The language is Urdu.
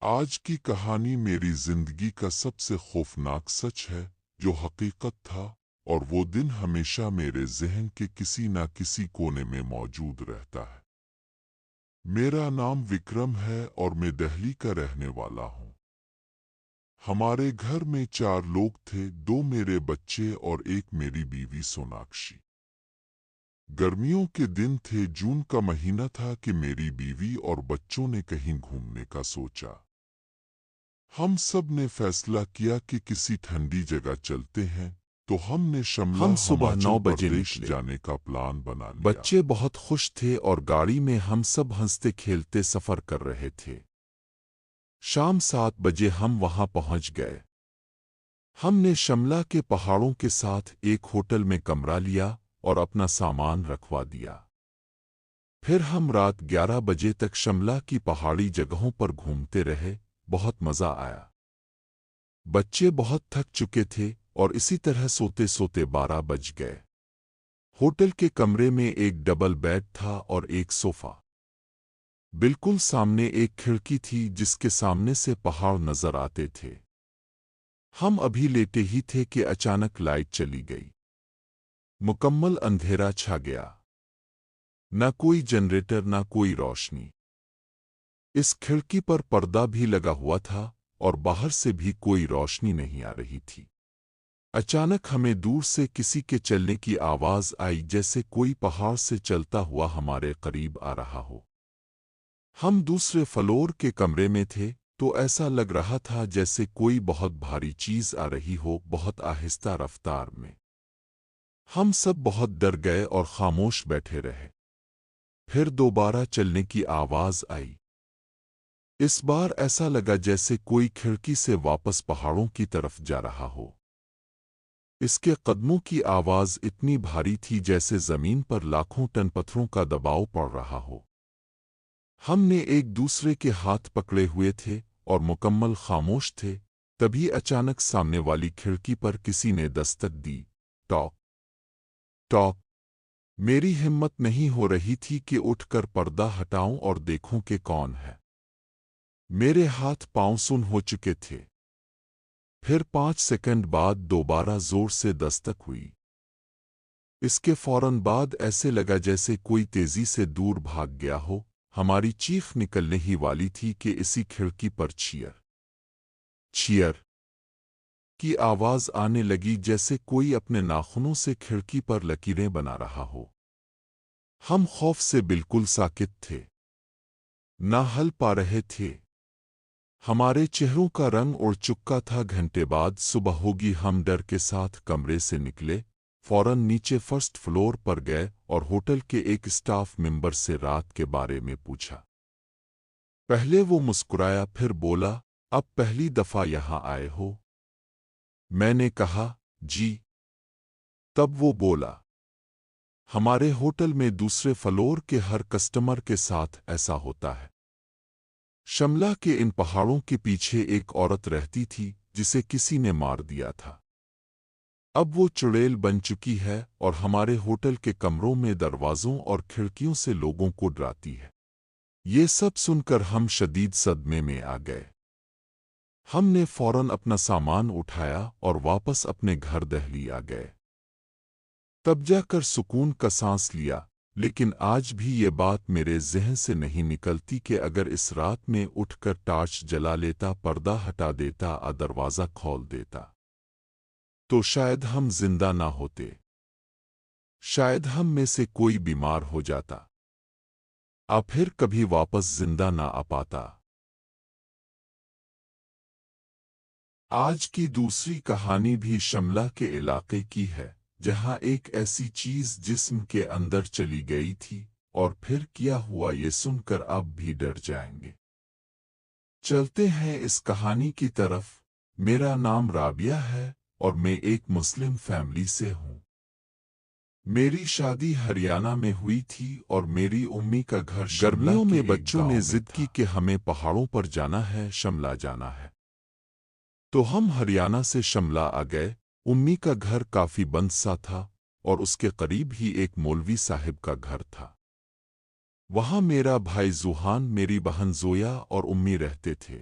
آج کی کہانی میری زندگی کا سب سے خوفناک سچ ہے جو حقیقت تھا، اور وہ دن ہمیشہ میرے ذہن کے کسی نہ کسی کونے میں موجود رہتا ہے۔ میرا نام وکرم ہے اور میں دہلی کا رہنے والا ہوں۔ ہمارے گھر میں 4 لوگ تھے، 2 میرے بچے اور ایک میری بیوی سوناکشی۔ گرمیوں کے دن تھے، جون کا مہینہ تھا کہ میری بیوی اور بچوں نے کہیں گھومنے کا سوچا۔ ہم سب نے فیصلہ کیا کہ کسی ٹھنڈی جگہ چلتے ہیں، تو ہم نے شملہ ہم صبح ہماچل 9 بجے پردیش نکلے۔ جانے کا پلان بنا لیا۔ بچے بہت خوش تھے اور گاڑی میں ہم سب ہنستے کھیلتے سفر کر رہے تھے۔ شام 7 بجے ہم وہاں پہنچ گئے۔ ہم نے شملہ کے پہاڑوں کے ساتھ ایک ہوٹل میں کمرہ لیا اور اپنا سامان رکھوا دیا۔ پھر ہم رات 11 بجے تک شملہ کی پہاڑی جگہوں پر گھومتے رہے، بہت مزہ آیا۔ بچے بہت تھک چکے تھے اور اسی طرح سوتے سوتے 12 بج گئے۔ ہوٹل کے کمرے میں ایک ڈبل بیڈ تھا اور ایک صوفہ۔ بالکل سامنے ایک کھڑکی تھی جس کے سامنے سے پہاڑ نظر آتے تھے۔ ہم ابھی لیٹے ہی تھے کہ اچانک لائٹ چلی گئی۔ مکمل اندھیرا چھا گیا۔ نہ کوئی جنریٹر، نہ کوئی روشنی۔ اس کھڑکی پر پردہ بھی لگا ہوا تھا اور باہر سے بھی کوئی روشنی نہیں آ رہی تھی۔ اچانک ہمیں دور سے کسی کے چلنے کی آواز آئی، جیسے کوئی پہاڑ سے چلتا ہوا ہمارے قریب آ رہا ہو۔ ہم دوسرے فلور کے کمرے میں تھے، تو ایسا لگ رہا تھا جیسے کوئی بہت بھاری چیز آ رہی ہو، بہت آہستہ رفتار میں۔ ہم سب بہت ڈر گئے اور خاموش بیٹھے رہے۔ پھر دوبارہ چلنے کی آواز آئی۔ اس بار ایسا لگا جیسے کوئی کھڑکی سے واپس پہاڑوں کی طرف جا رہا ہو۔ اس کے قدموں کی آواز اتنی بھاری تھی جیسے زمین پر لاکھوں ٹن پتھروں کا دباؤ پڑ رہا ہو۔ ہم نے ایک دوسرے کے ہاتھ پکڑے ہوئے تھے اور مکمل خاموش تھے۔ تبھی اچانک سامنے والی کھڑکی پر کسی نے دستک دی، ٹاک ٹاک۔ میری ہمت نہیں ہو رہی تھی کہ اٹھ کر پردہ ہٹاؤں اور دیکھوں کہ کون ہے۔ میرے ہاتھ پاؤں سن ہو چکے تھے۔ پھر 5 سیکنڈ بعد دوبارہ زور سے دستک ہوئی۔ اس کے فوراً بعد ایسے لگا جیسے کوئی تیزی سے دور بھاگ گیا ہو۔ ہماری چیخ نکلنے ہی والی تھی کہ اسی کھڑکی پر چیر چیر کی آواز آنے لگی، جیسے کوئی اپنے ناخنوں سے کھڑکی پر لکیریں بنا رہا ہو۔ ہم خوف سے بالکل ساکت تھے، نہ ہل پا رہے تھے۔ ہمارے چہروں کا رنگ اڑ چکا تھا۔ گھنٹے بعد صبح ہوگی، ہم ڈر کے ساتھ کمرے سے نکلے، فوراً نیچے فرسٹ فلور پر گئے اور ہوٹل کے ایک اسٹاف ممبر سے رات کے بارے میں پوچھا۔ پہلے وہ مسکرایا، پھر بولا، اب پہلی دفعہ یہاں آئے ہو؟ میں نے کہا، جی۔ تب وہ بولا، ہمارے ہوٹل میں دوسرے فلور کے ہر کسٹمر کے ساتھ ایسا ہوتا ہے۔ شملہ کے ان پہاڑوں کے پیچھے ایک عورت رہتی تھی جسے کسی نے مار دیا تھا۔ اب وہ چڑیل بن چکی ہے اور ہمارے ہوٹل کے کمروں میں دروازوں اور کھڑکیوں سے لوگوں کو ڈراتی ہے۔ یہ سب سن کر ہم شدید صدمے میں آ گئے۔ ہم نے فوراً اپنا سامان اٹھایا اور واپس اپنے گھر دہلی آ گئے۔ تب جا کر سکون کا سانس لیا، لیکن آج بھی یہ بات میرے ذہن سے نہیں نکلتی کہ اگر اس رات میں اٹھ کر ٹارچ جلا لیتا، پردہ ہٹا دیتا، دروازہ کھول دیتا، تو شاید ہم زندہ نہ ہوتے۔ شاید ہم میں سے کوئی بیمار ہو جاتا، پھر کبھی واپس زندہ نہ آ پاتا۔ آج کی دوسری کہانی بھی شملہ کے علاقے کی ہے، جہاں ایک ایسی چیز جسم کے اندر چلی گئی تھی، اور پھر کیا ہوا یہ سن کر آپ بھی ڈر جائیں گے۔ چلتے ہیں اس کہانی کی طرف۔ میرا نام رابعہ ہے اور میں ایک مسلم فیملی سے ہوں۔ میری شادی ہریانہ میں ہوئی تھی اور میری امی کا گھر گرمیوں میں بچوں نے ضد کی کہ ہمیں پہاڑوں پر جانا ہے، شملہ جانا ہے۔ تو ہم ہریانہ سے شملہ آ گئے۔ امی کا گھر کافی بند سا تھا اور اس کے قریب ہی ایک مولوی صاحب کا گھر تھا۔ وہاں میرا بھائی زوہان، میری بہن زویا اور امی رہتے تھے۔